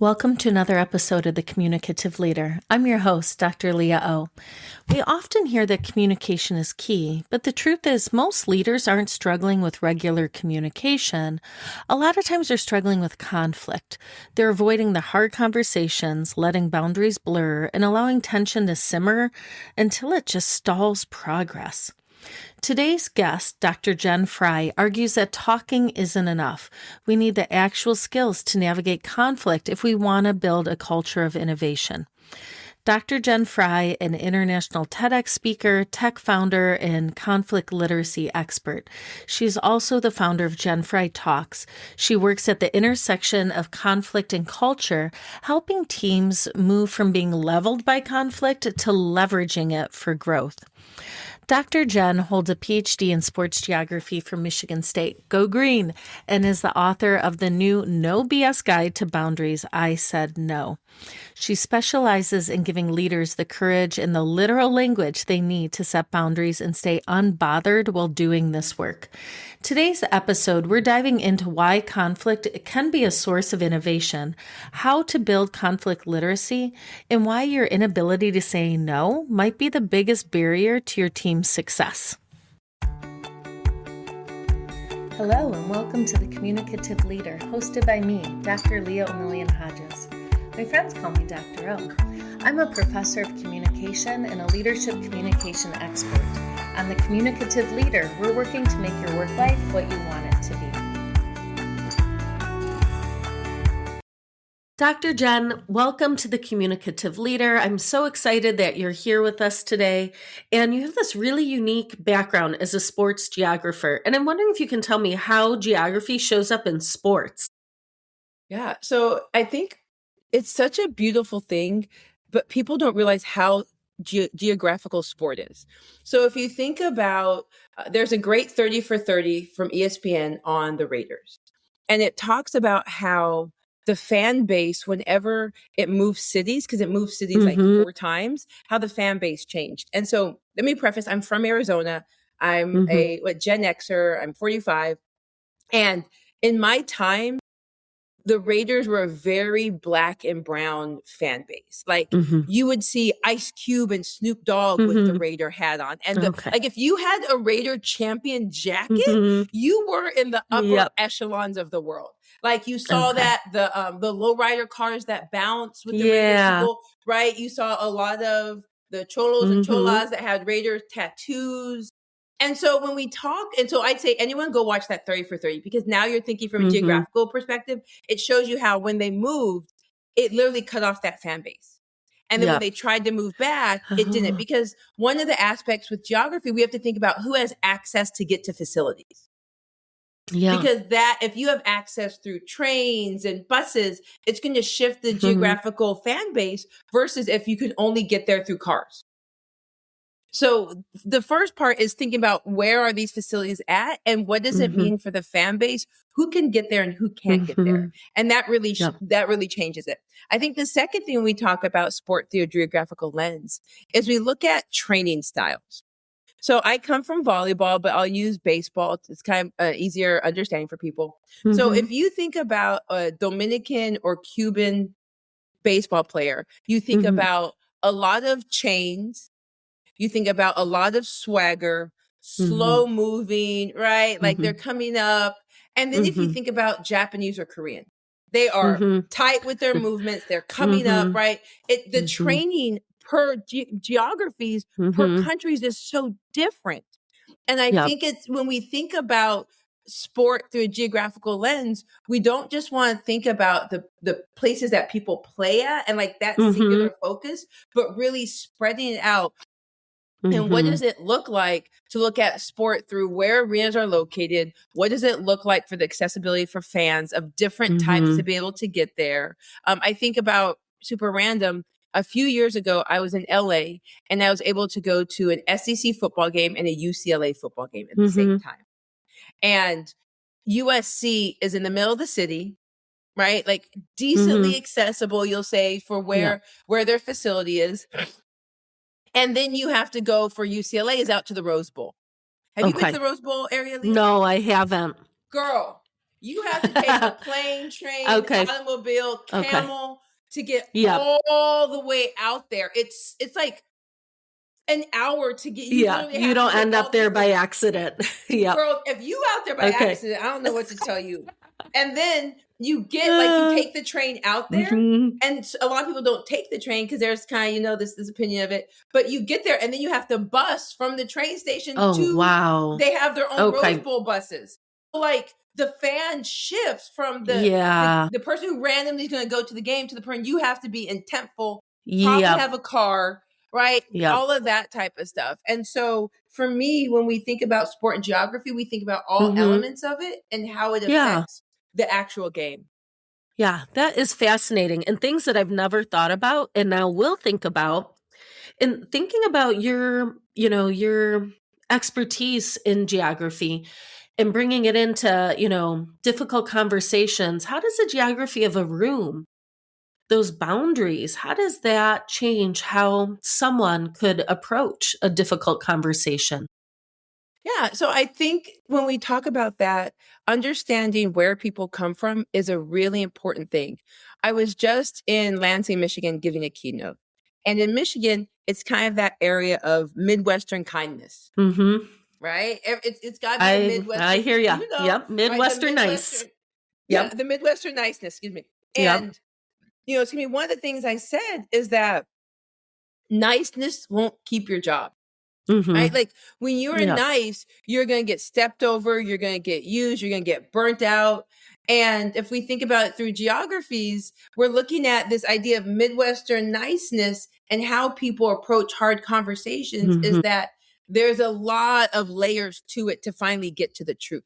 Welcome to another episode of The Communicative Leader. I'm your host, Dr. Leah O. We often hear that communication is key, but the truth is most leaders aren't struggling with regular communication. A lot of times they're struggling with conflict. They're avoiding the hard conversations, letting boundaries blur, and allowing tension to simmer until it just stalls progress. Today's guest, Dr. Jen Fry, argues that talking isn't enough. We need the actual skills to navigate conflict if we want to build a culture of innovation. Dr. Jen Fry, an international TEDx speaker, tech founder, and conflict literacy expert. She's also the founder of Jen Fry Talks. She works at the intersection of conflict and culture, helping teams move from being leveled by conflict to leveraging it for growth. Dr. Jen holds a PhD in sports geography from Michigan State, Go Green, and is the author of the new No BS Guide to Boundaries, I Said No. She specializes in giving leaders the courage and the literal language they need to set boundaries and stay unbothered while doing this work. Today's episode, we're diving into why conflict can be a source of innovation, how to build conflict literacy, and why your inability to say no might be the biggest barrier to your team's success. Hello, and welcome to The Communicative Leader, hosted by me, Dr. Leah O'Million-Hodges. My friends call me Dr. O. I'm a professor of communication and a leadership communication expert. On The Communicative Leader, we're working to make your work life what you want it to be. Dr. Jen, welcome to The Communicative Leader. I'm so excited that you're here with us today. And you have this really unique background as a sports geographer. And I'm wondering if you can tell me how geography shows up in sports. Yeah, so I think it's such a beautiful thing, but people don't realize how geographical sport is. So if you think about, there's a great 30 for 30 from ESPN on the Raiders. And it talks about how the fan base, whenever it moves cities, because it moves cities like 4 times, how the fan base changed. And so let me preface, I'm from Arizona. I'm a Gen Xer. I'm 45. And in my time, the Raiders were a very black and brown fan base. Like you would see Ice Cube and Snoop Dogg with the Raider hat on. And like if you had a Raider champion jacket, you were in the upper echelons of the world. Like you saw that the lowrider cars that bounce with the Raiders people, right? You saw a lot of the cholos and cholas that had Raiders tattoos. And so when we talk, and so I'd say anyone go watch that 30 for 30, because now you're thinking from a geographical perspective, it shows you how when they moved, it literally cut off that fan base. And then when they tried to move back, it didn't, because one of the aspects with geography, we have to think about who has access to get to facilities. Yeah. Because that, if you have access through trains and buses, it's going to shift the geographical fan base versus if you can only get there through cars. So the first part is thinking about where are these facilities at and what does it mean for the fan base? Who can get there and who can't get there? And that really changes it. I think the second thing when we talk about sport through a geographical lens is we look at training styles. So I come from volleyball, but I'll use baseball. It's kind of easier understanding for people. So if you think about a Dominican or Cuban baseball player, you think about a lot of chains. You think about a lot of swagger, slow moving, right? Like they're coming up. And then if you think about Japanese or Korean, they are tight with their movements. They're coming up, right? The training per geographies, per countries is so different. And I think it's when we think about sport through a geographical lens, we don't just want to think about the places that people play at and like that singular focus, but really spreading it out. And what does it look like to look at sport through where arenas are located? What does it look like for the accessibility for fans of different types to be able to get there? I think about super random. A few years ago, I was in LA and I was able to go to an SEC football game and a UCLA football game at the same time. And USC is in the middle of the city, right? Like decently accessible, you'll say, for where their facility is. And then you have to go for UCLA is out to the Rose Bowl. Have you been to the Rose Bowl area, Lisa? No, I haven't. Girl, You have to take a plane, train, Okay. automobile, Okay. camel to get Yep. all the way out there. It's like an hour to get. You Yeah. literally You have to don't take end all up these there by things. accident. Yep. Girl, if you out there by Okay. accident, I don't know what to tell you. And then you get like you Uh, take the train out there, mhm. and a lot of people don't take the train because there's kind of this opinion of it. But you get there, and then you have to bus from the train station Oh, to. wow. They have their own Rose Okay. Bowl buses. Like the fan shifts from Yeah. the person who randomly is going to go to the game to the person you have to be intentful. Probably Yep. have a car, right? Yep. All of that type of stuff. And so for me, when we think about sport and geography, we think about all Mhm. elements of it and how it Yeah. affects the actual game. Yeah. That is fascinating and things that I've never thought about and now will think about. And thinking about your expertise in geography and bringing it into, difficult conversations, how does the geography of a room, those boundaries, how does that change how someone could approach a difficult conversation? Yeah. So I think when we talk about that, understanding where people come from is a really important thing. I was just in Lansing, Michigan, giving a keynote. And in Michigan, it's kind of that area of Midwestern kindness, Mhm. right? It's got to be a I Midwestern, hear ya. Yep, right? The Midwestern nice. Midwestern, yeah, Yep. the Midwestern niceness, excuse me. Yep. And, it's going to be one of the things I said is that niceness won't keep your job. Right? Mhm. Like when you're Yep. nice, you're going to get stepped over, you're going to get used, you're going to get burnt out. And if we think about it through geographies, we're looking at this idea of Midwestern niceness and how people approach hard conversations is Mhm. that there's a lot of layers to it to finally get to the truth.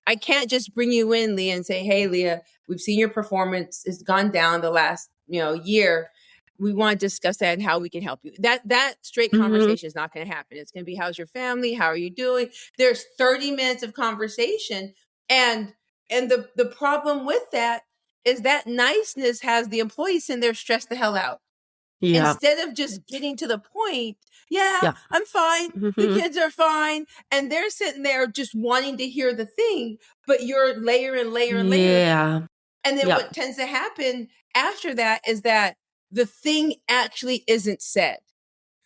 I can't just bring you in, Leah, and say, "Hey, Leah, we've seen your performance has gone down the last, year. We want to discuss that and how we can help you." That straight Mhm. conversation is not going to happen. It's going to be, "How's your family? How are you doing?" There's 30 minutes of conversation, and the problem with that is that niceness has the employees sitting there stressed the hell out Yeah. instead of just getting to the point. Yeah, Yeah. I'm fine. The Mhm. kids are fine. And they're sitting there just wanting to hear the thing, but you're layer and layer and layer. Yeah. And then what Yep. tends to happen after that is that the thing actually isn't said.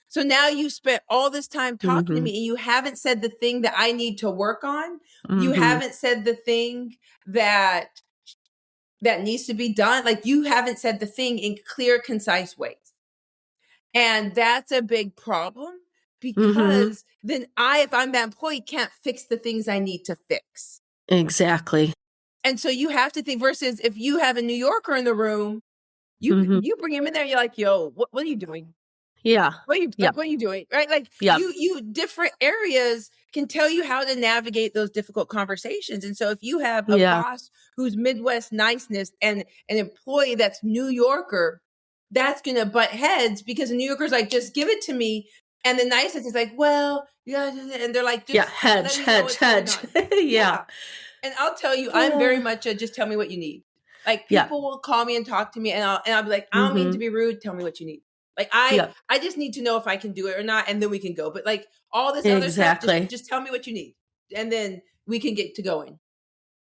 So now you spent all this time talking to Mhm. me and you haven't said the thing that I need to work on. You Mhm. haven't said the thing that needs to be done. Like you haven't said the thing in clear, concise ways. And that's a big problem Mhm. because then if I'm that employee, can't fix the things I need to fix. Exactly. And so you have to think versus if you have a New Yorker in the room, Mhm. you bring him in there, you're like, "Yo, what are you doing? Yeah. Yep. What are you doing?" Right? Like Yep. you different areas can tell you how to navigate those difficult conversations. And so if you have a Yeah. boss who's Midwest niceness and an employee that's New Yorker, that's gonna butt heads because the New Yorker's like, "Just give it to me." And the niceness is like, "Well, yeah," and they're like, Yeah. "Just let Hedge, me know hedge, what's going hedge. on." Yeah. Yeah. And I'll tell you, I'm very Uh, much a just tell me what you need. Like yeah. people will call me and talk to me and I'll be like, "I don't mean to Mhm. be rude, tell me what you need." Like Yep. I just need to know if I can do it or not and then we can go. But like all this other stuff, Exactly. just tell me what you need and then we can get to going.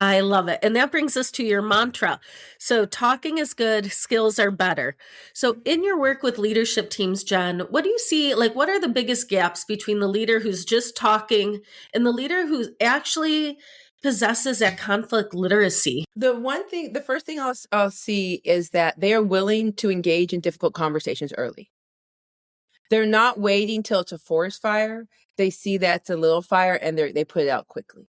I love it. And that brings us to your mantra. So, talking is good, skills are better. So, in your work with leadership teams, Jen, what do you see? Like, what are the biggest gaps between the leader who's just talking and the leader who actually possesses that conflict literacy? The first thing I'll see is that they are willing to engage in difficult conversations early. They're not waiting till it's a forest fire. They see that's a little fire and they put it out quickly.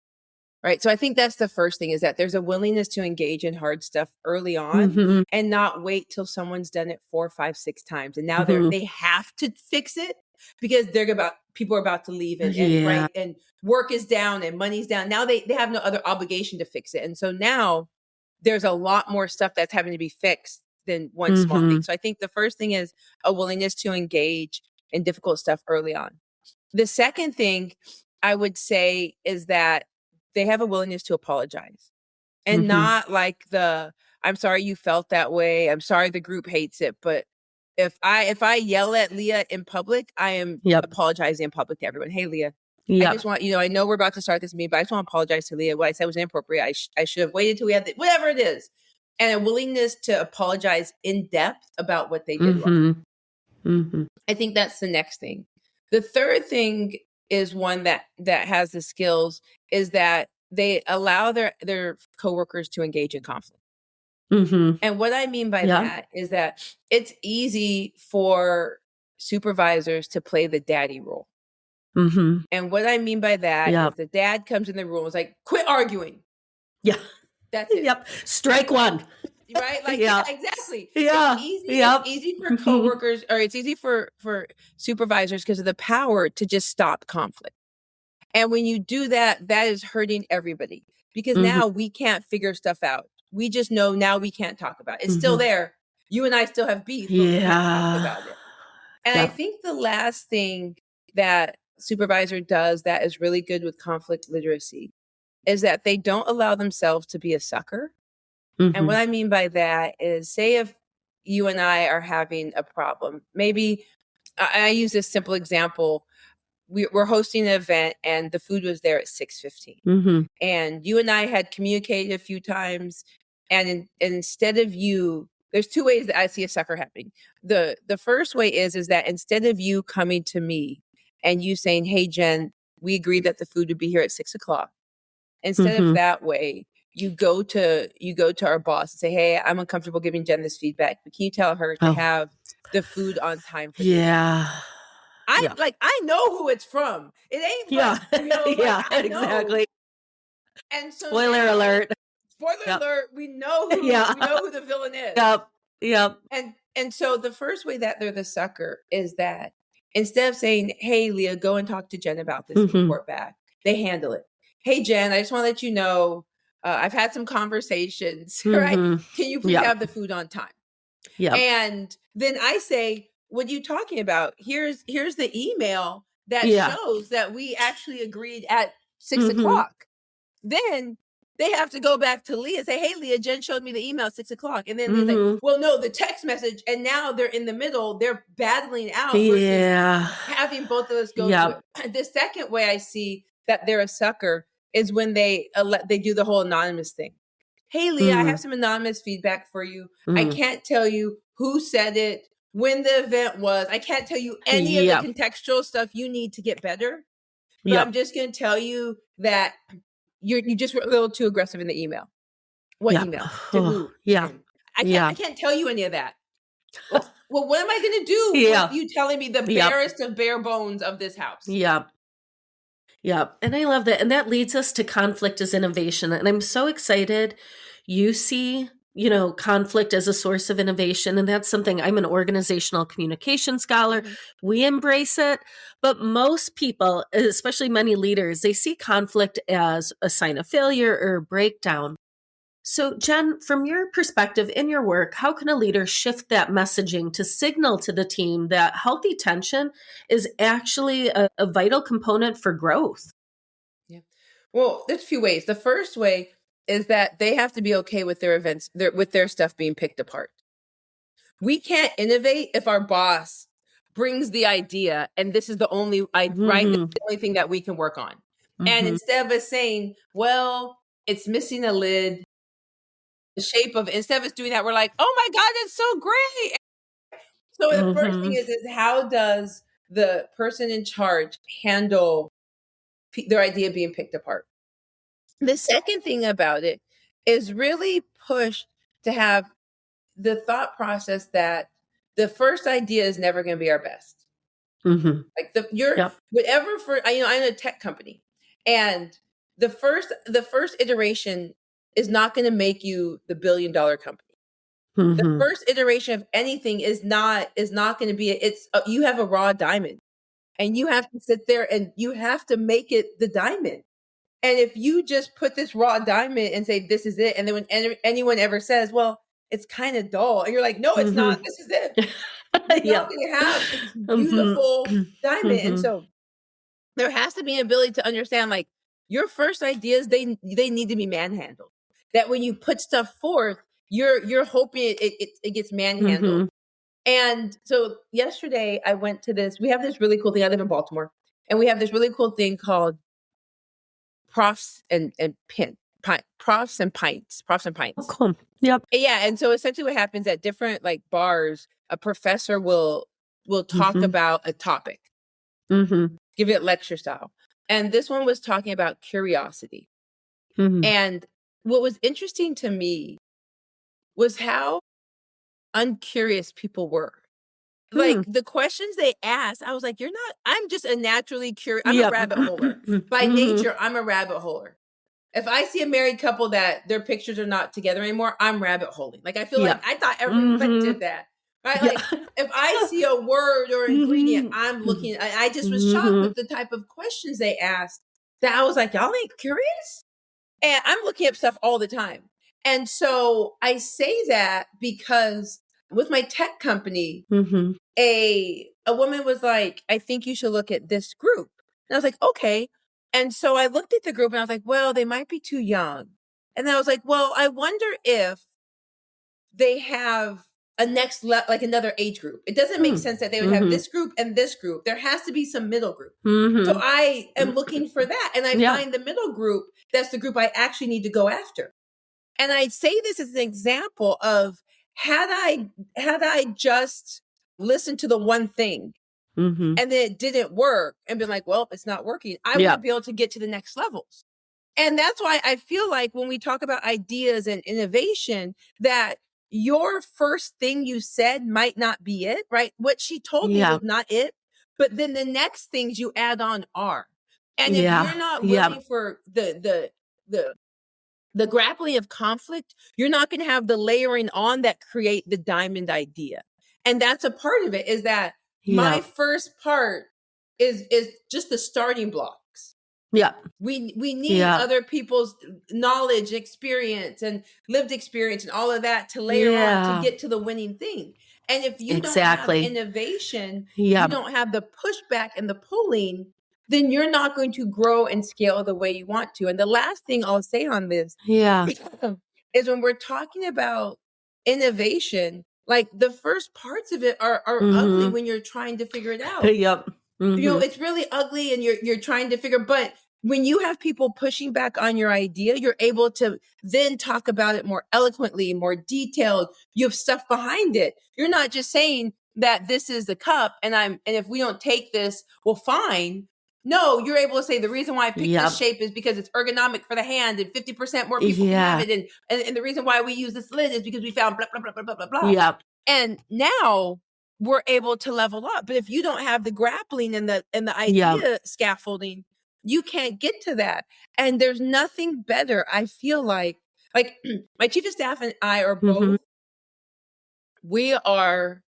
Right. So I think that's the first thing is that there's a willingness to engage in hard stuff early on Hmm. and not wait till someone's done it 4, 5, 6 times. And now Hmm. they have to fix it because people are about to leave and Yeah. right and work is down and money's down. Now they have no other obligation to fix it. And so now there's a lot more stuff that's having to be fixed than one small thing. Hmm. So I think the first thing is a willingness to engage in difficult stuff early on. The second thing I would say is that they have a willingness to apologize and Hmm. not like "I'm sorry you felt that way. I'm sorry the group hates it." But if I yell at Leah in public, I am Yep. apologizing in public to everyone. "Hey, Leah, I just want, I know we're about to start this meeting, but I just want to apologize to Leah. What I said was inappropriate. I should have waited till we had whatever it is. And a willingness to apologize in depth about what they did wrong. I think that's the next thing. The third thing is one that has the skills is that they allow their coworkers to engage in conflict. And what I mean by that is that it's easy for supervisors to play the daddy role. And what I mean by that is the dad comes in the room and is like, quit arguing. Yeah. That's it. Strike one. Right? Like, exactly. Yeah. It's easy for coworkers, or it's easy for supervisors because of the power to just stop conflict. And when you do that, that is hurting everybody because now we can't figure stuff out. We just know now we can't talk about it. It's still there. You and I still have beef. But we can't talk about it. And I think the last thing that supervisor does that is really good with conflict literacy is that they don't allow themselves to be a sucker. And what I mean by that is, say if you and I are having a problem, maybe I use this simple example. We're hosting an event and the food was there at 6:15. And you and I had communicated a few times. And instead of you, there's two ways that I see a sucker happening. The first way is that instead of you coming to me and you saying, hey, Jen, we agreed that the food would be here at 6:00. Instead of that way, you go to our boss and say, hey, I'm uncomfortable giving Jen this feedback, but can you tell her to have the food on time for dinner? I know who it's from. It ain't Exactly. And so Spoiler alert. We know who the villain is. And so the first way that they're the sucker is that instead of saying, hey, Leah, go and talk to Jen about this report back, they handle it. Hey, Jen, I just want to let you know, I've had some conversations, right? Can you please have the food on time? And then I say, what are you talking about? Here's the email that shows that we actually agreed at 6:00. Then they have to go back to Leah and say, hey, Leah, Jen showed me the email at 6:00. And then they're like, well, no, the text message. And now they're in the middle. They're battling out versus having both of us go through it. The second way I see that they're a sucker is when they do the whole anonymous thing. Hey, Leah, I have some anonymous feedback for you. I can't tell you who said it, when the event was. I can't tell you any of the contextual stuff you need to get better. But I'm just going to tell you that you just were a little too aggressive in the email. What email? To who? I can't tell you any of that. Well, what am I going to do with you telling me the barest of bare bones of this house? And I love that. And that leads us to conflict as innovation. And I'm so excited you see, conflict as a source of innovation. And that's something, I'm an organizational communication scholar. We embrace it. But most people, especially many leaders, they see conflict as a sign of failure or breakdown. So, Jen, from your perspective in your work, how can a leader shift that messaging to signal to the team that healthy tension is actually a vital component for growth? Yeah. Well, there's a few ways. The first way is that they have to be okay with their events, with their stuff being picked apart. We can't innovate if our boss brings the idea and this is the only right, this is the only thing that we can work on. And instead of us saying, well, it's missing a lid, the shape of it, instead of us doing that, we're like, oh my God, that's so great. So the first thing is how does the person in charge handle their idea being picked apart? The second thing about it is really push to have the thought process that the first idea is never going to be our best. Like whatever I'm in a tech company, and the first iteration is not going to make you the $1 billion company. The first iteration of anything is not going to be you have a raw diamond, and you have to sit there and you have to make it the diamond. And if you just put this raw diamond and say this is it, and then when anyone ever says, well, it's kind of dull, and you're like, no, it's not. This is it. You're not going to have this beautiful diamond. And so there has to be an ability to understand, like, your first ideas, they need to be manhandled. That when you put stuff forth, you're hoping it gets manhandled. And so yesterday I went to we have this really cool thing. I live in Baltimore, And we have this really cool thing called profs and profs and pints. Oh, cool. Yep. Yeah, and so essentially what happens at different like bars, a professor will talk about a topic, give it lecture style. And this one was talking about curiosity. And what was interesting to me was how uncurious people were. Like the questions they asked, I was like, I'm just a naturally curious, I'm a rabbit holer. By nature, I'm a rabbit holer. If I see a married couple that their pictures are not together anymore, I'm rabbit holing. Like I feel like I thought everyone did that. Right? Like if I see a word or ingredient, I'm looking. I just was shocked with the type of questions they asked that I was like, y'all ain't curious? And I'm looking up stuff all the time. And so I say that because with my tech company, a woman was like, I think you should look at this group. And I was like, okay. And so I looked at the group and I was like, well, they might be too young. And then I was like, well, I wonder if they have a like another age group. It doesn't make sense that they would have this group and this group. There has to be some middle group. So I am looking for that. And I find the middle group. That's the group I actually need to go after. And I say this as an example of had I just listened to the one thing and then it didn't work and been like, well, it's not working, I wouldn't be able to get to the next levels. And that's why I feel like when we talk about ideas and innovation, that your first thing you said might not be it, right? What she told me was not it, but then the next things you add on are. And if you're not willing for the grappling of conflict, you're not going to have the layering on that create the diamond idea. And that's a part of it, is that my first part is just the starting blocks. We need other people's knowledge, experience, and lived experience and all of that to layer on to get to the winning thing. And if you don't have innovation, you don't have the pushback and the pulling, then you're not going to grow and scale the way you want to. And the last thing I'll say on this is when we're talking about innovation, like the first parts of it are ugly when you're trying to figure it out. You know, it's really ugly and you're trying to figure, but when you have people pushing back on your idea, you're able to then talk about it more eloquently, more detailed. You have stuff behind it. You're not just saying that this is the cup and if we don't take this, well, fine. No, you're able to say the reason why I picked this shape is because it's ergonomic for the hand and 50% more people can have it. And the reason why we use this lid is because we found blah, blah, blah, blah, blah, blah, blah. And now we're able to level up. But if you don't have the grappling and the idea scaffolding, you can't get to that. And there's nothing better, I feel like my chief of staff and I are both, we are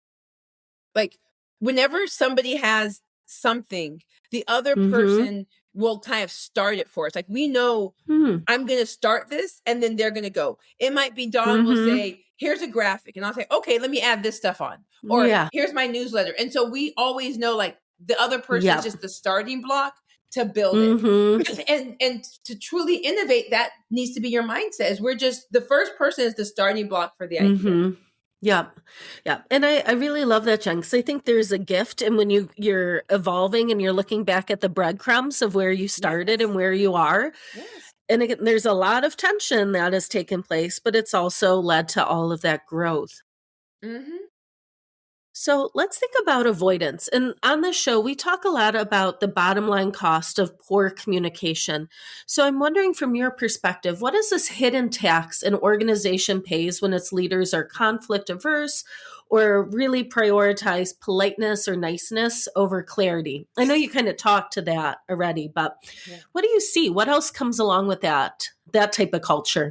like, whenever somebody has something, the other person will kind of start it for us. Like we know I'm going to start this and then they're going to go. It might be Dawn will say, here's a graphic. And I'll say, okay, let me add this stuff on. Or here's my newsletter. And so we always know like the other person is just the starting block to build it. And to truly innovate, that needs to be your mindset, is we're just, the first person is the starting block for the idea. Yeah. And I really love that, Jen, because I think there's a gift. And when you're evolving and you're looking back at the breadcrumbs of where you started and where you are, and again, there's a lot of tension that has taken place, but it's also led to all of that growth. So let's think about avoidance. And on this show, we talk a lot about the bottom line cost of poor communication. So I'm wondering, from your perspective, what is this hidden tax an organization pays when its leaders are conflict averse or really prioritize politeness or niceness over clarity? I know you kind of talked to that already, but what do you see? What else comes along with that type of culture?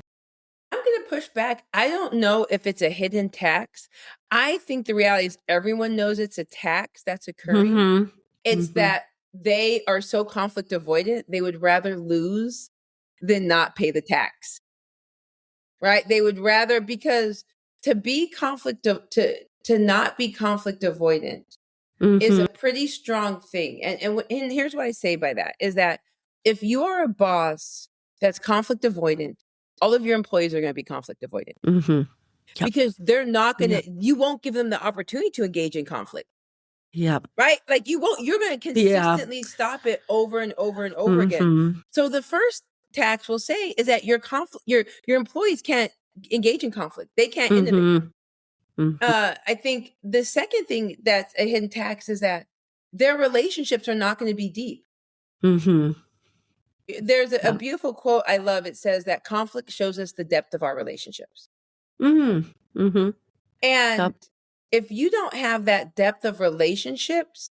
I'm going to push back. I don't know if it's a hidden tax. I think the reality is everyone knows it's a tax that's occurring. It's that they are so conflict avoidant, they would rather lose than not pay the tax. Right? They would rather, because to be to not be conflict avoidant is a pretty strong thing. And here's what I say by that, is that if you are a boss that's conflict avoidant, all of your employees are going to be conflict avoidant because they're not going to, you won't give them the opportunity to engage in conflict. Yep. right? Like you won't, you're going to Yeah. consistently stop it over and over and over again. So the first tax we'll say is that your employees can't engage in conflict. They can't innovate. I think the second thing that's a hidden tax is that their relationships are not going to be deep. There's a beautiful quote I love. It says that conflict shows us the depth of our relationships. And if you don't have that depth of relationships,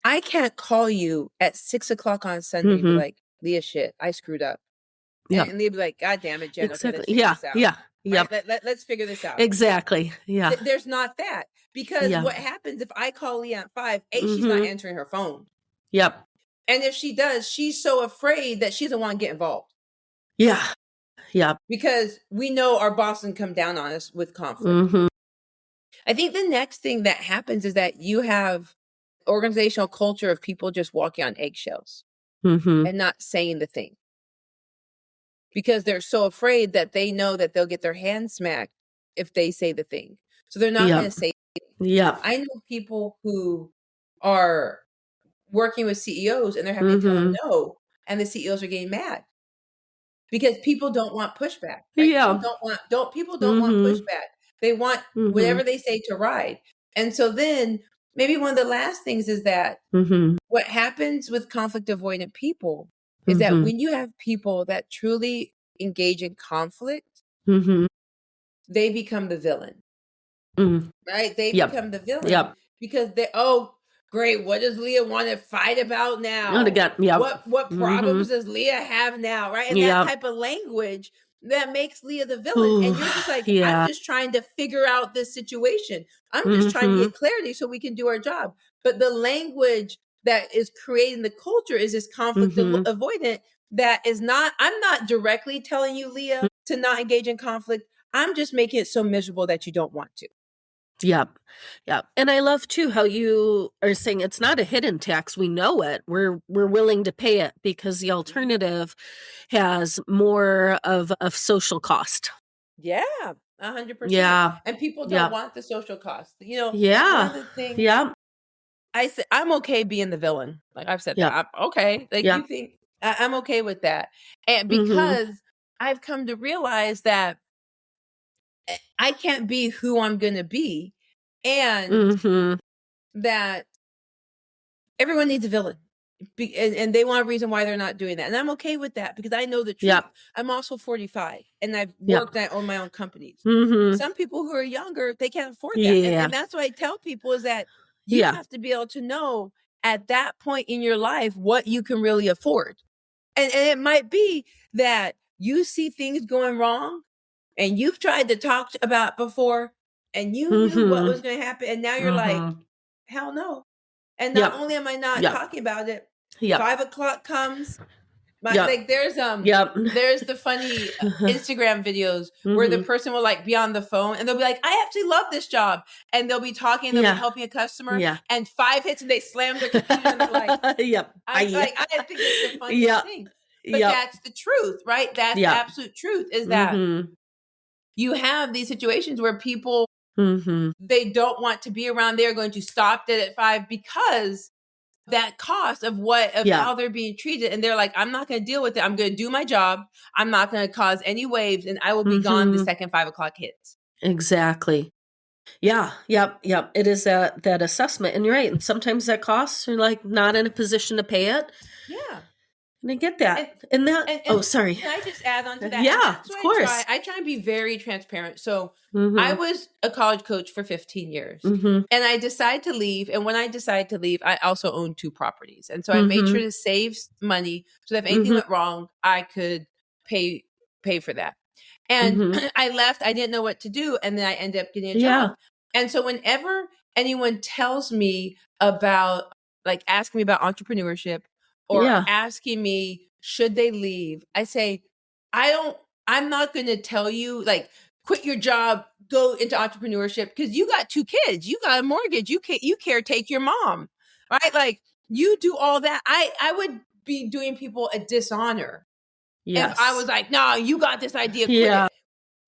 I can't call you at 6:00 on Sunday and be like, Leah, shit, I screwed up. And Leah be like, God damn it, Jen. Okay, let's figure this out. Right? Let's figure this out. Exactly. Yeah. There's not that. Because what happens if I call Leah at 5, she's not answering her phone. Yep. And if she does, she's so afraid that she doesn't want to get involved. Yeah. Yep. Because we know our boss can come down on us with conflict. I think the next thing that happens is that you have organizational culture of people just walking on eggshells and not saying the thing. Because they're so afraid that they know that they'll get their hand smacked if they say the thing. So they're not going to say anything. Yeah. I know people who are working with CEOs and they're having to tell them no, and the CEOs are getting mad because people don't want pushback. Right? Yeah. People don't want pushback. They want whatever they say to ride. And so then maybe one of the last things is that what happens with conflict avoidant people is that when you have people that truly engage in conflict, they become the villain. Right? They become the villain because great. What does Leah want to fight about now? What problems does Leah have now? Right? And that type of language that makes Leah the villain. And you're just like, I'm just trying to figure out this situation. I'm just trying to get clarity so we can do our job. But the language that is creating the culture is this conflict avoidant that is not, I'm not directly telling you, Leah, to not engage in conflict. I'm just making it so miserable that you don't want to. Yep. And I love too how you are saying it's not a hidden tax. We know it. We're willing to pay it because the alternative has more of social cost. Yeah, 100%. Yeah. And people don't want the social cost. You know, yeah. one of the things Yeah. I said, I'm okay being the villain. Like I've said that. I'm okay. Like you think I'm okay with that. And because I've come to realize that I can't be who I'm going to be. And that everyone needs a villain. And they want a reason why they're not doing that. And I'm okay with that because I know the truth. I'm also 45 and I've worked and I own my own companies. Some people who are younger, they can't afford that. And that's what I tell people is that you have to be able to know at that point in your life what you can really afford. And it might be that you see things going wrong and you've tried to talk about before and you knew what was going to happen. And now you're like, hell no. And not only am I not talking about it, 5 o'clock comes. Like there's the funny Instagram videos where the person will like be on the phone and they'll be like, I actually love this job. And they'll be talking, they'll be helping a customer and 5 hits and they slam their computer and they're like, I think it's the funniest thing. But that's the truth, right? That's the absolute truth is that you have these situations where people, they don't want to be around. They're going to stop dead at 5 because that cost of how they're being treated. And they're like, I'm not going to deal with it. I'm going to do my job. I'm not going to cause any waves and I will be gone the second 5 o'clock hits. Exactly. Yeah. Yep. It is that assessment. And you're right. And sometimes that costs are like not in a position to pay it. Yeah. And I get that. Sorry. Can I just add on to that? Yeah, of course. I try and be very transparent. So I was a college coach for 15 years and I decided to leave. And when I decided to leave, I also owned 2 properties. And so I made sure to save money so that if anything went wrong, I could pay for that. And I left. I didn't know what to do. And then I ended up getting a job. And so whenever anyone tells me about, like asking me about entrepreneurship, or asking me, should they leave? I say, I'm not going to tell you, like, quit your job, go into entrepreneurship, because you got 2 kids, you got a mortgage, you caretake your mom, right? Like, you do all that. I would be doing people a dishonor if I was like, no, you got this idea, quit it.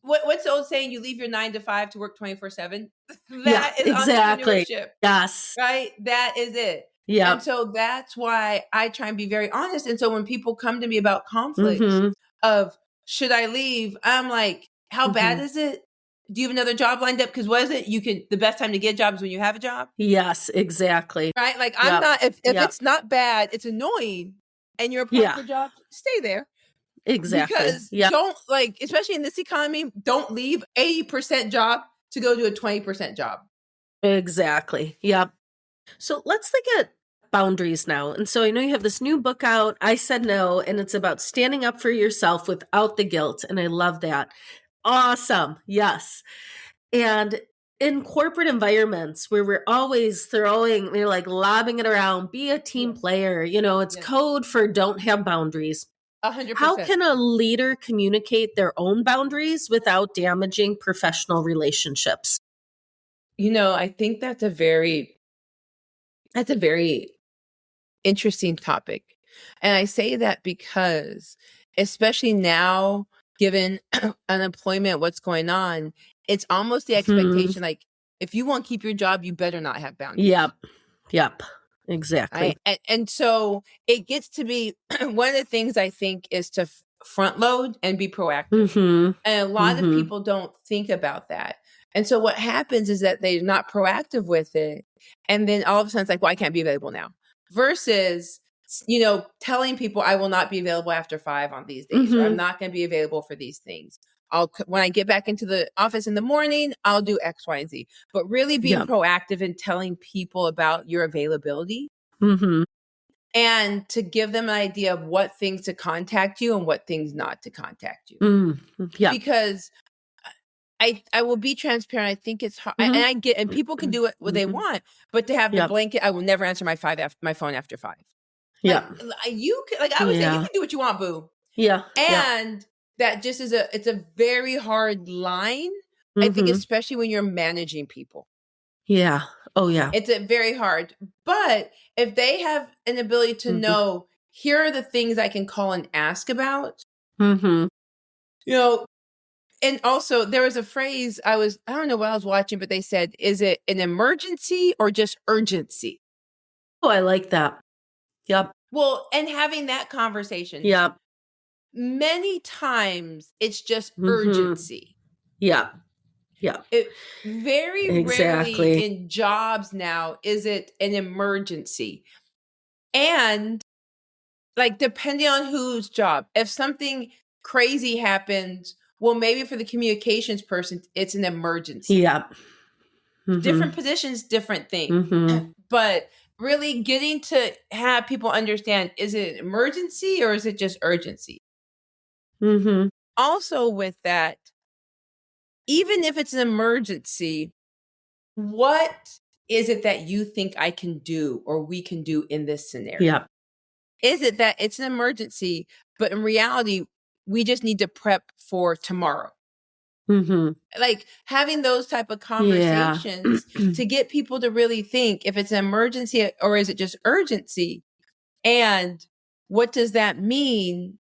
what's the old saying? You leave your 9 to 5 to work 24/7. Yeah, That is exactly. entrepreneurship, Yes. right? That is it. And Yep. so that's why I try and be very honest. And so when people come to me about conflicts Mhm. of should I leave, I'm like, how bad Mhm. is it? Do you have another job lined up? Because what is it? The best time to get a job is when you have a job, Yes, exactly. right? Like I'm Yep. not, if Yep. it's not bad, it's annoying and you're applying Yeah, for jobs, stay there. exactly. Because Yep. don't, like, especially in this economy, don't leave 80% job to go to a 20% job. Exactly. Yep. So let's look at boundaries now. And so I know you have this new book out, I Said No, and it's about standing up for yourself without the guilt. And I love that. Awesome. Yes. And in corporate environments where we're always throwing, we're like lobbing it around, be a team Yes. player, it's Yes. code for don't have boundaries. How 100%. can a leader communicate their own boundaries without damaging professional relationships? I think that's a very interesting topic. And I say that because, especially now, given unemployment, what's going on, it's almost the Hmm. expectation like, if you want to keep your job, you better not have boundaries. Yep. Yep. Exactly. And so it gets to be one of the things I think is to front load and be proactive. Mhm. And a lot of Mhm. people don't think about that. And so what happens is that they're not proactive with it. And then all of a sudden it's like, well, I can't be available now. Versus, telling people I will not be available after 5 on these days, or I'm Mhm. not going to be available for these things. When I get back into the office in the morning, I'll do X, Y, and Z. But really being Yep. proactive and telling people about your availability Mhm. and to give them an idea of what things to contact you and what things not to contact you. Mm. Yep. Because I will be transparent. I think it's hard, and Mhm. I get, and people can do it what they Mhm. want, but to have the Yep. blanket, I will never answer my phone after 5. Like Yep. you can, like I would say, you Yeah. can do what you want, boo. Yeah. Yep. And that just it's a very hard line. I think, Mhm. especially when you're managing people. Yeah. Oh, yeah. It's a very hard. But if they have an ability to Mhm. know, here are the things I can call and ask about, Mhm. you know, and also there was a phrase I don't know what I was watching, but they said, is it an emergency or just urgency? Oh, I like that. Yep. Well, and having that conversation, Yep. many times it's just Mhm. urgency. Yep. Yep. It very rarely Exactly. in jobs now is it an emergency. And like, depending on whose job, if something crazy happens, well, maybe for the communications person, it's an emergency. Yep. Mhm. Different positions, different thing. Mhm. But really getting to have people understand, is it an emergency or is it just urgency? Mhm. Also, with that, even if it's an emergency, what is it that you think I can do or we can do in this scenario? Yep. Is it that it's an emergency, but in reality, we just need to prep for tomorrow? Mhm. Like having those type of Yeah. conversations to get people to really think if it's an emergency or is it just urgency? And what does that mean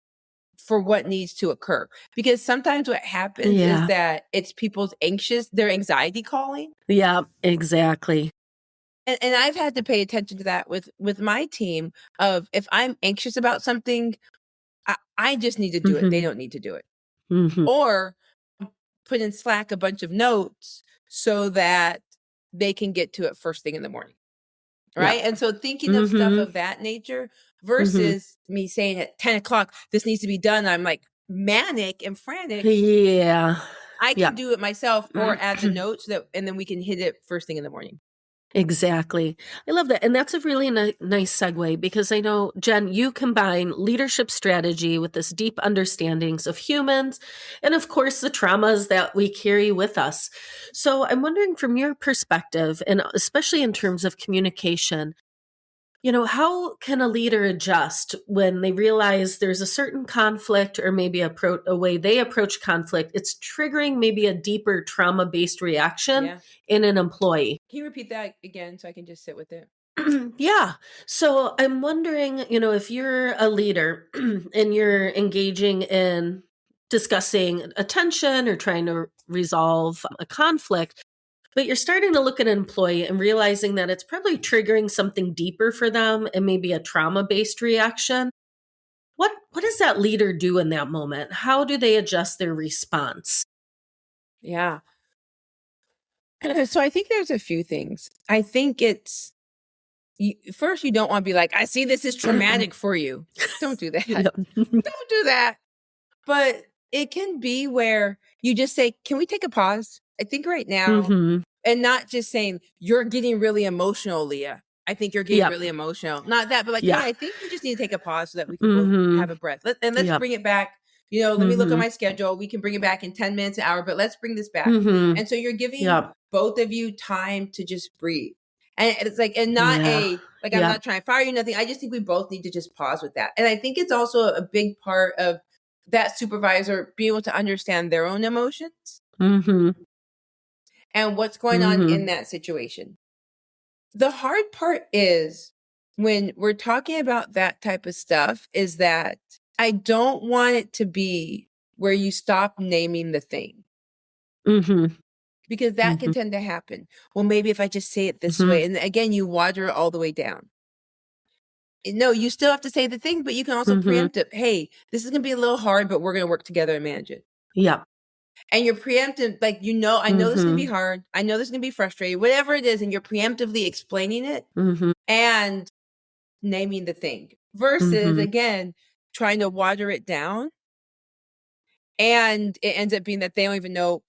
for what needs to occur? Because sometimes what happens is Yeah. that it's people's their anxiety calling. Yep. Exactly. And I've had to pay attention to that with my team of if I'm anxious about something, I just need to do it. They Mhm. don't need to do it. Mhm. Or put in Slack a bunch of notes so that they can get to it first thing in the morning. Right. Yep. And so thinking of stuff Mhm. of that nature Mhm. versus me saying at 10 o'clock, this needs to be done. I'm like manic and frantic. Yeah. I can Yep. do it myself or add the notes and then we can hit it first thing in the morning. Exactly. I love that. And that's a really nice segue because I know, Jen, you combine leadership strategy with this deep understandings of humans and, of course, the traumas that we carry with us. So I'm wondering from your perspective, and especially in terms of communication, how can a leader adjust when they realize there's a certain conflict or maybe a way they approach conflict? It's triggering maybe a deeper trauma based reaction Yeah. in an employee. Can you repeat that again so I can just sit with it? Yeah. So I'm wondering, if you're a leader and you're engaging in discussing a tension or trying to resolve a conflict, but you're starting to look at an employee and realizing that it's probably triggering something deeper for them and maybe a trauma-based reaction. What does that leader do in that moment? How do they adjust their response? Yeah. So I think there's a few things. I think it's first, you don't want to be like, I see this is traumatic for you. Don't do that. Yep. Don't do that. But it can be where you just say, can we take a pause? I think right now, and not just saying, you're getting really emotional, Leah. I think you're getting really emotional. Not that, but like, hey, I think we just need to take a pause so that we can both have a breath. Let's bring it back. Let me look at my schedule. We can bring it back in 10 minutes, an hour, but let's bring this back. And so you're giving both of you time to just breathe. And it's like, and not I'm not trying to fire you, nothing. I just think we both need to just pause with that. And I think it's also a big part of that supervisor being able to understand their own emotions and what's going on in that situation. The hard part is when we're talking about that type of stuff is that I don't want it to be where you stop naming the thing. Because that can tend to happen. Well, maybe if I just say it this way, and again, you water it all the way down. No, you still have to say the thing, but you can also preempt it. Hey, this is going to be a little hard, but we're going to work together and manage it. Yeah. And you're preemptive, like, I know this is going to be hard. I know this is going to be frustrating, whatever it is. And you're preemptively explaining it and naming the thing versus, again, trying to water it down. And it ends up being that they don't even know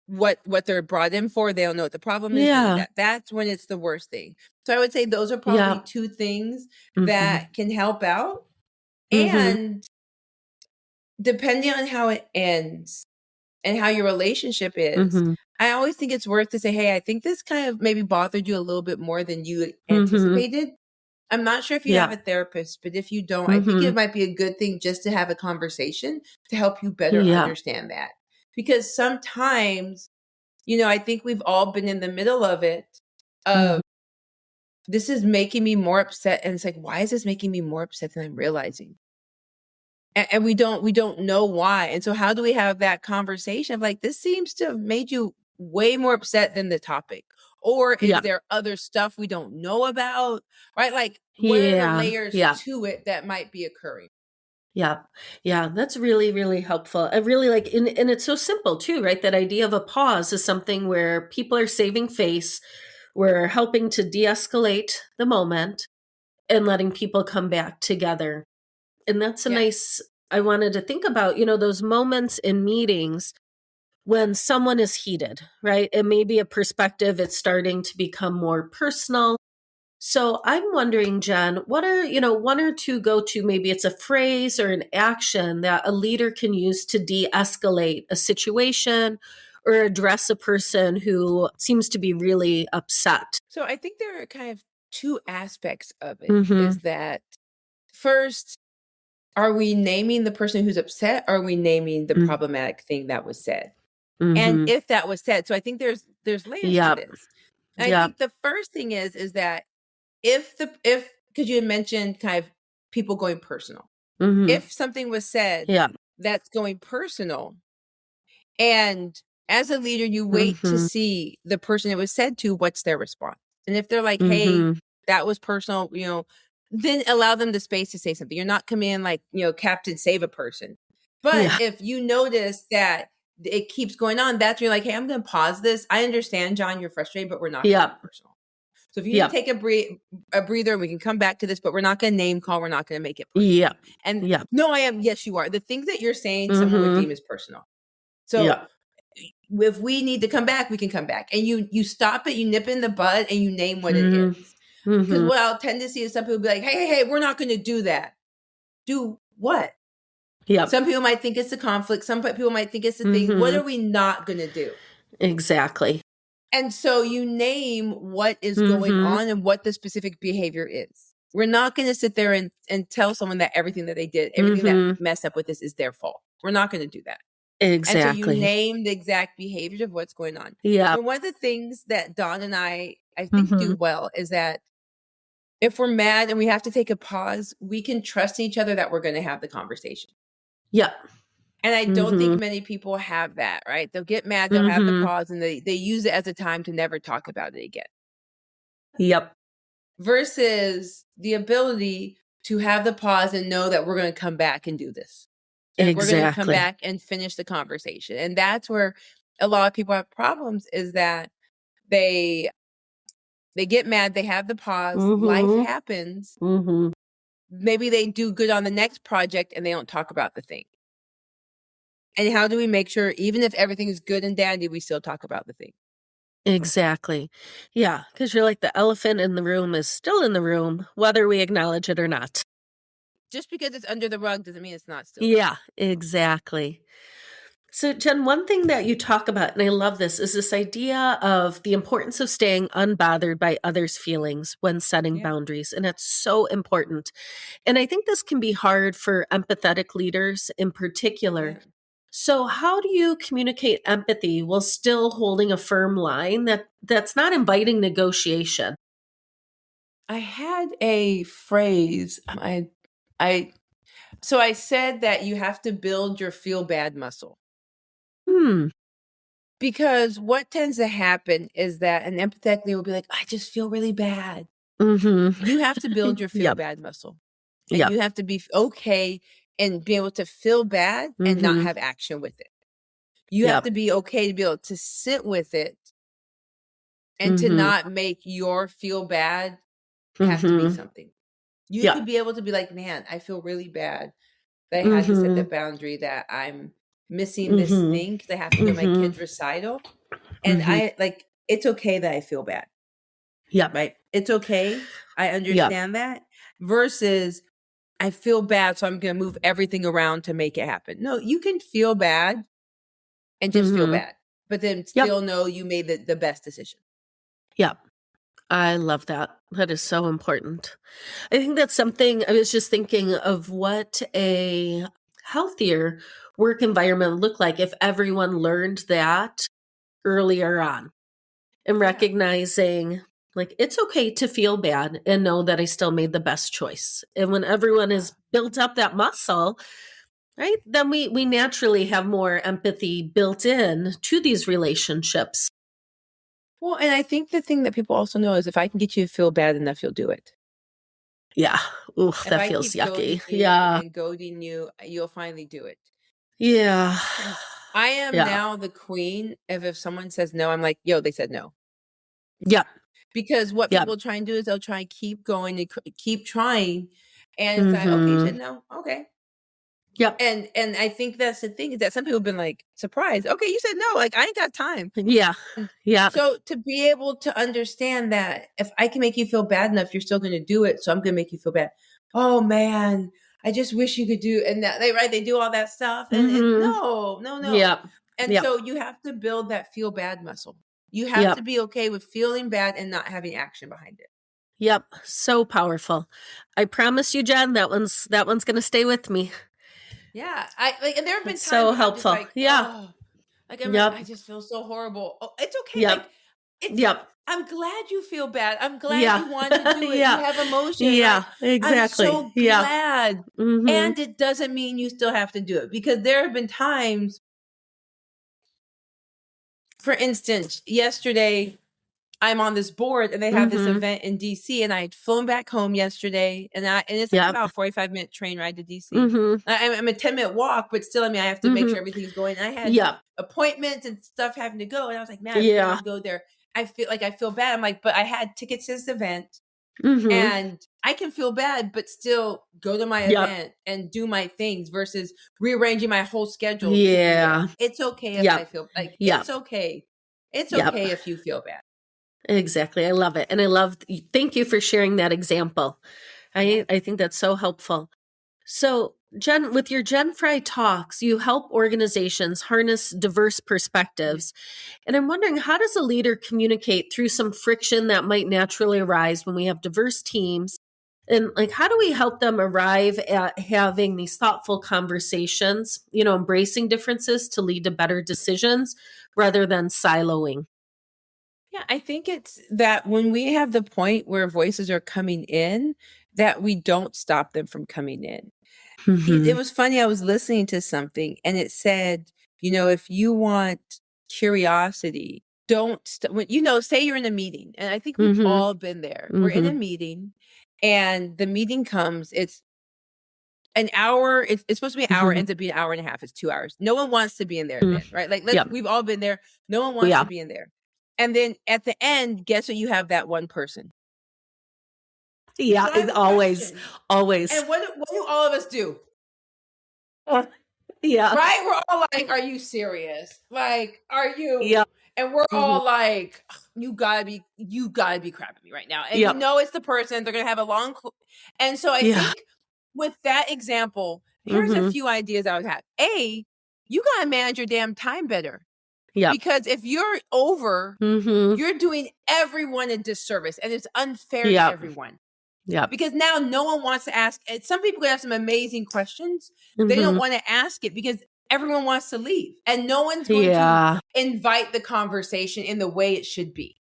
what they're brought in for. They don't know what the problem is. That's when it's the worst thing. So I would say those are probably two things that can help out. And depending on how it ends and how your relationship is, I always think it's worth to say, hey, I think this kind of maybe bothered you a little bit more than you anticipated. I'm not sure if you have a therapist, but if you don't, I think it might be a good thing just to have a conversation to help you better understand that. Because sometimes, I think we've all been in the middle of it. This is making me more upset. And it's like, why is this making me more upset than I'm realizing? And we don't know why. And so how do we have that conversation of like, this seems to have made you way more upset than the topic? Or is there other stuff we don't know about? Right? Like, what are the layers to it that might be occurring? Yeah. That's really, really helpful. I really like, and it's so simple too, right? That idea of a pause is something where people are saving face. We're helping to de-escalate the moment and letting people come back together. And that's a nice, I wanted to think about, those moments in meetings when someone is heated, right? It may be a perspective, it's starting to become more personal. So I'm wondering, Jen, what are, one or two go-to, maybe it's a phrase or an action that a leader can use to de-escalate a situation or address a person who seems to be really upset? So I think there are kind of two aspects of it. Is that first, are we naming the person who's upset? Or are we naming the problematic thing that was said? And if that was said, so I think there's layers to this. And I think the first thing is that if because you had mentioned kind of people going personal. If something was said that's going personal, and as a leader, you wait to see the person it was said to, what's their response. And if they're like, hey, that was personal, then allow them the space to say something. You're not coming in like, Captain Save a person. But if you notice that it keeps going on, that's when you're like, hey, I'm going to pause this. I understand, John, you're frustrated, but we're not going to be personal. So if you need to take a breather, we can come back to this, but we're not going to name call. We're not going to make it personal. No, I am. Yes, you are. The things that you're saying, someone would deem as personal. So if we need to come back, we can come back. And you stop it, you nip in the bud, and you name what it is. Because what I'll tend to see is some people be like, hey, we're not going to do that. Do what? Some people might think it's a conflict. Some people might think it's a thing. What are we not going to do? Exactly. And so you name what is going on and what the specific behavior is. We're not going to sit there and tell someone that everything that they did, everything that messed up with this is their fault. We're not going to do that. Exactly. And so you name the exact behaviors of what's going on. Yeah. And one of the things that Dawn and I think do well is that if we're mad and we have to take a pause, we can trust each other that we're going to have the conversation. Yeah. And I don't think Mhm. many people have that, right? They'll get mad, they'll have the Mhm. pause, and they use it as a time to never talk about it again. Yep. Versus the ability to have the pause and know that we're going to come back and do this. Like we're going to come Exactly. back and finish the conversation. And that's where a lot of people have problems, is that they they get mad, they have the pause, life Mhm. happens. Mhm. Maybe they do good on the next project and they don't talk about the thing. And how do we make sure, even if everything is good and dandy, we still talk about the thing? Exactly. Yeah, because you're like the elephant in the room is still in the room, whether we acknowledge it or not. Just because it's under the rug doesn't mean it's not still there. Yeah, exactly. So, Jen, one thing that you talk about, and I love this, is this idea of the importance of staying unbothered by others' feelings when setting Yeah. boundaries. And it's so important. And I think this can be hard for empathetic leaders in particular. Yeah. So, how do you communicate empathy while still holding a firm line that's not inviting negotiation? I had a phrase. I so I said that you have to build your feel bad muscle. Hmm. Because what tends to happen is that an empathetic leader will be like, I just feel really bad. You have to Mm-hmm. build your feel Yep. bad muscle. And Yep. you have to be okay and be able to feel bad and not Mm-hmm. have action with it. You have Yep. to be okay to be able to sit with it and to Mm-hmm. not make your feel bad have to be Mm-hmm. something. You could Yep. be able to be like, man, I feel really bad that I had to set the Mm-hmm. boundary, that I'm missing this Mm-hmm. thing because I have to go to my Mm-hmm. kid's recital. And Mm-hmm. I like, it's okay that I feel bad, Yep. right? It's okay. I Yep. understand that. Versus, I feel bad, so I'm going to move everything around to make it happen. No, you can feel bad and just feel Mm-hmm. bad, but then Yep. still know you made the best decision. Yep. I love that. That is so important. I think that's something I was just thinking of what a healthier work environment would look like if everyone learned that earlier on and Yeah. recognizing like it's okay to feel bad and know that I still made the best choice. And when everyone Yeah. has built up that muscle, right, then we naturally have more empathy built in to these relationships. Well, and I think the thing that people also know is, if I can get you to feel bad enough, you'll do it. Yeah. Ooh, If that I feels keep goading yucky. you Yeah. and goading you, you'll finally do it. Yeah. I am Yeah. now the queen. If someone says no, I'm like, yo, they said no. Yep. Because what Yep. people try and do is they'll try and keep going and keep trying. And it's like, okay, you said Mhm. no. Okay. Yep. And I think that's the thing, is that some people have been like surprised. Okay, you said no. Like, I ain't got time. Yeah. And Yeah. so to be able to understand that if I can make you feel bad enough, you're still going to do it. So I'm going to make you feel bad. Oh man, I just wish you could do. And that they do all that stuff. And Mhm. no, no, no. Yep. And Yep. so you have to build that feel bad muscle. You have to Yep. be okay with feeling bad and not having action behind it. Yep. So powerful. I promise you, Jen, that one's gonna stay with me. Yeah. I like, and there have been It's times so where I'm just helpful. like, Yeah. oh, like I'm like, I Yep. just feel so horrible. Oh, it's okay. Yep. Like, it's Yep. I'm glad you feel bad. I'm glad Yeah. you want to do it. You Yeah. have emotion, Yeah. right? I'm Exactly. so Yeah. glad. Mhm. And it doesn't mean you still have to do it, because there have been times, for instance, yesterday I'm on this board and they have this Mhm. event in DC, and I had flown back home yesterday, and it's like Yep. about a 45-minute train ride to DC. Mhm. I'm a 10-minute walk, but still, I mean, I have to make sure Mhm. everything's going. And I had Yep. appointments and stuff having to go. And I was like, man, I really Yeah. need to go there. I feel bad. I'm like, but I had tickets to this event Mhm. and I can feel bad, but still go to my Yep. event and do my things versus rearranging my whole schedule to be there. Yeah. It's okay if I Yep. feel like, it's Yep. okay. It's Yep. okay if you feel bad. Exactly. I love it. And I love thank you for sharing that example. Yeah. I think that's so helpful. So, Jen, with your Gen Fry talks, you help organizations harness diverse Mhm. perspectives. And I'm wondering, how does a leader communicate through some friction that might naturally arise when we have diverse teams? And like, how do we help them arrive at having these thoughtful conversations, embracing differences to lead to better decisions rather than siloing? Yeah, I think it's that when we have the point where voices are coming in, that we don't stop them from coming in. It was funny. I was listening to something and it said, if you want curiosity, don't, say you're in a meeting. And I think we've all been there. We're in a meeting and the meeting comes, it's an hour. It's supposed to be an hour, ends up being an hour and a half. It's 2 hours. No one wants to be in there then, right? Like, we've all been there. No one wants to be in there. And then at the end, guess what? You have that one person. Yeah, So always. And what do all of us do? Yeah. Right? We're all like, are you serious? Like, are you? Yeah. And we're all like, you gotta be crapping me right now. And it's the person, they're gonna have a long and so I think with that example, here's a few ideas I would have. A, you gotta manage your damn time better. Yeah. Because if you're over, you're doing everyone a disservice and it's unfair to everyone. Yeah. Because now no one wants to ask. Some people have some amazing questions. They don't want to ask it because everyone wants to leave. And no one's going to invite the conversation in the way it should be.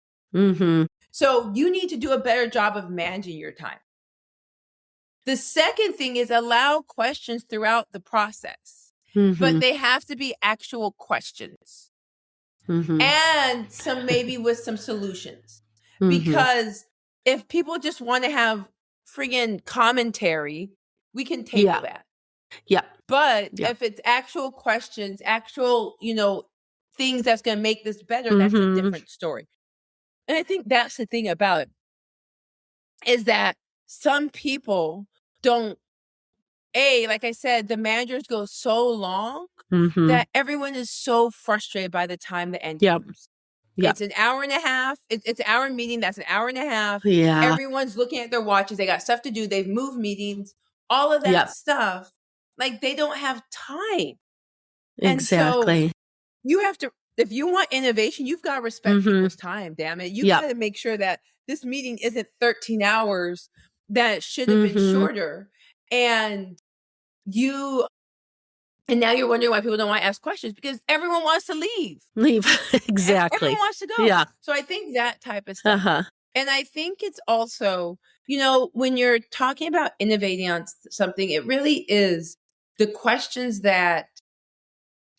So you need to do a better job of managing your time. The second thing is allow questions throughout the process. But they have to be actual questions. And maybe with some solutions. Because if people just want to have friggin' commentary, we can table that. Yeah. But if it's actual questions, actual, things that's going to make this better, that's a different story. And I think that's the thing about it, is that some people don't, like I said, the managers go so long that everyone is so frustrated by the time the end comes. Yep. It's an hour and a half. It's an hour meeting. That's an hour and a half. Yeah. Everyone's looking at their watches. They got stuff to do. They've moved meetings. All of that stuff. Like, they don't have time. Exactly. And so you have to, if you want innovation, you've got to respect people's time, damn it. You got to make sure that this meeting isn't 13 hours, that it should have been shorter. And now you're wondering why people don't want to ask questions, because everyone wants to leave. Exactly. Everyone wants to go. Yeah. So I think that type of stuff. And I think it's also, when you're talking about innovating on something, it really is the questions that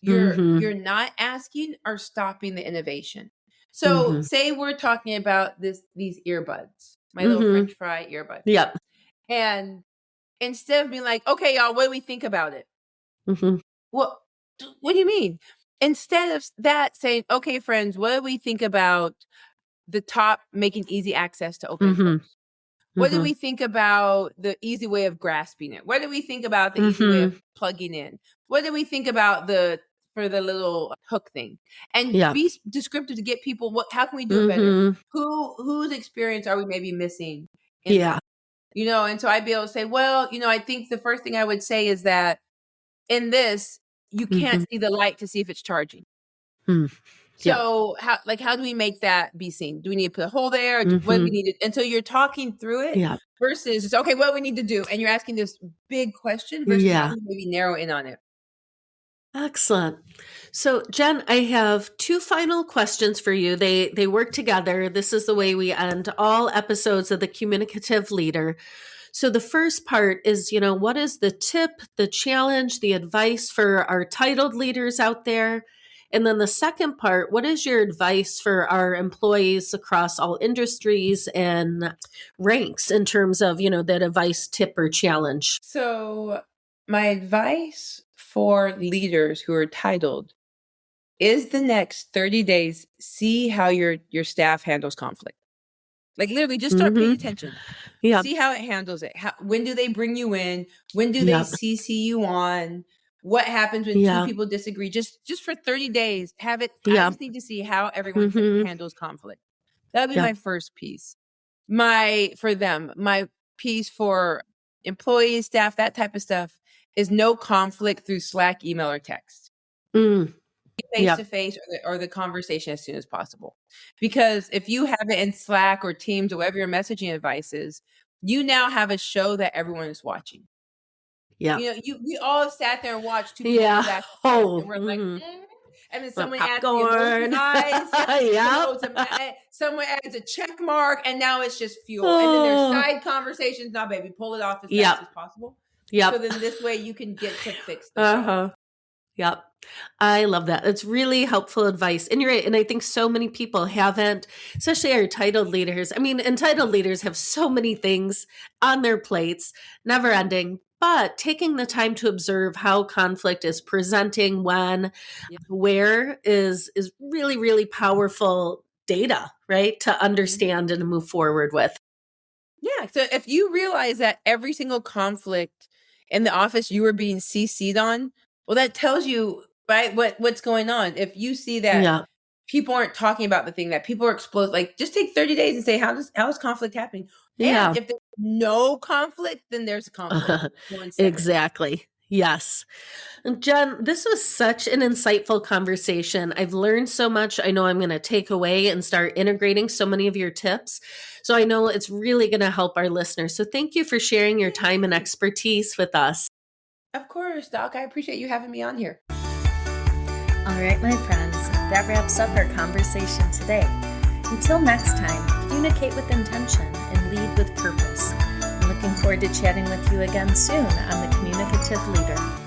you're not asking are stopping the innovation. So say we're talking about these earbuds, my little French fry earbuds. Yep. And instead of being like, okay, y'all, what do we think about it? Well, what do you mean? Instead of that, saying, okay, friends, what do we think about the top making easy access to open source? What do we think about the easy way of grasping it? What do we think about the easy way of plugging in? What do we think about for the little hook thing? And be descriptive to get people, how can we do it better? Whose experience are we maybe missing? And so I'd be able to say, well, I think the first thing I would say is that in this, you can't see the light to see if it's charging. So how do we make that be seen? Do we need to put a hole there? What do we need to, and so you're talking through it versus just, okay, what do we need to do? And you're asking this big question versus maybe narrow in on it. Excellent. So, Jen, I have two final questions for you. They work together. This is the way we end all episodes of The Communicative Leader. So the first part is, what is the tip, the challenge, the advice for our titled leaders out there? And then the second part, what is your advice for our employees across all industries and ranks in terms of, that advice, tip, or challenge? So my advice for leaders who are titled is the next 30 days, see how your staff handles conflict. Like, literally just start paying attention. Yeah. See how it handles it. When do they bring you in? When do they CC you on? What happens when two people disagree? Just for 30 days, have it. I just need to see how everyone handles conflict. That would be my first piece. My piece for employees, staff, that type of stuff is no conflict through Slack, email, or text. Face to face or the conversation as soon as possible. Because if you have it in Slack or Teams or whatever your messaging advice is, you now have a show that everyone is watching. Yeah. We all have sat there and watched two people back and we're like, and then someone adds the emoji eyes. Someone adds a check mark, and now it's just fuel. And then there's side conversations. Now, baby, pull it off as fast as possible. So Yep. then this way you can get to fix the problem. Uh-huh. Yep. I love that. It's really helpful advice. And you're right. And I think so many people haven't, especially our titled leaders. I mean, entitled leaders have so many things on their plates, never ending. But taking the time to observe how conflict is presenting when, Yeah. where is really, really powerful data, right? To understand and move forward with. Yeah. So if you realize that every single conflict in the office you were being CC'd on, well, that tells you, right, what's going on. If you see that Yeah. people aren't talking about the thing, that people are exploding, like just take 30 days and say, how is conflict happening? And Yeah. if there's no conflict, then there's a conflict. Go and set it. Exactly. Yes. And Jen, this was such an insightful conversation. I've learned so much. I know I'm going to take away and start integrating so many of your tips. So I know it's really going to help our listeners. So thank you for sharing your time and expertise with us. Of course, Doc. I appreciate you having me on here. All right, my friends, that wraps up our conversation today. Until next time, communicate with intention and lead with purpose. I'm looking forward to chatting with you again soon on The Communicative Leader.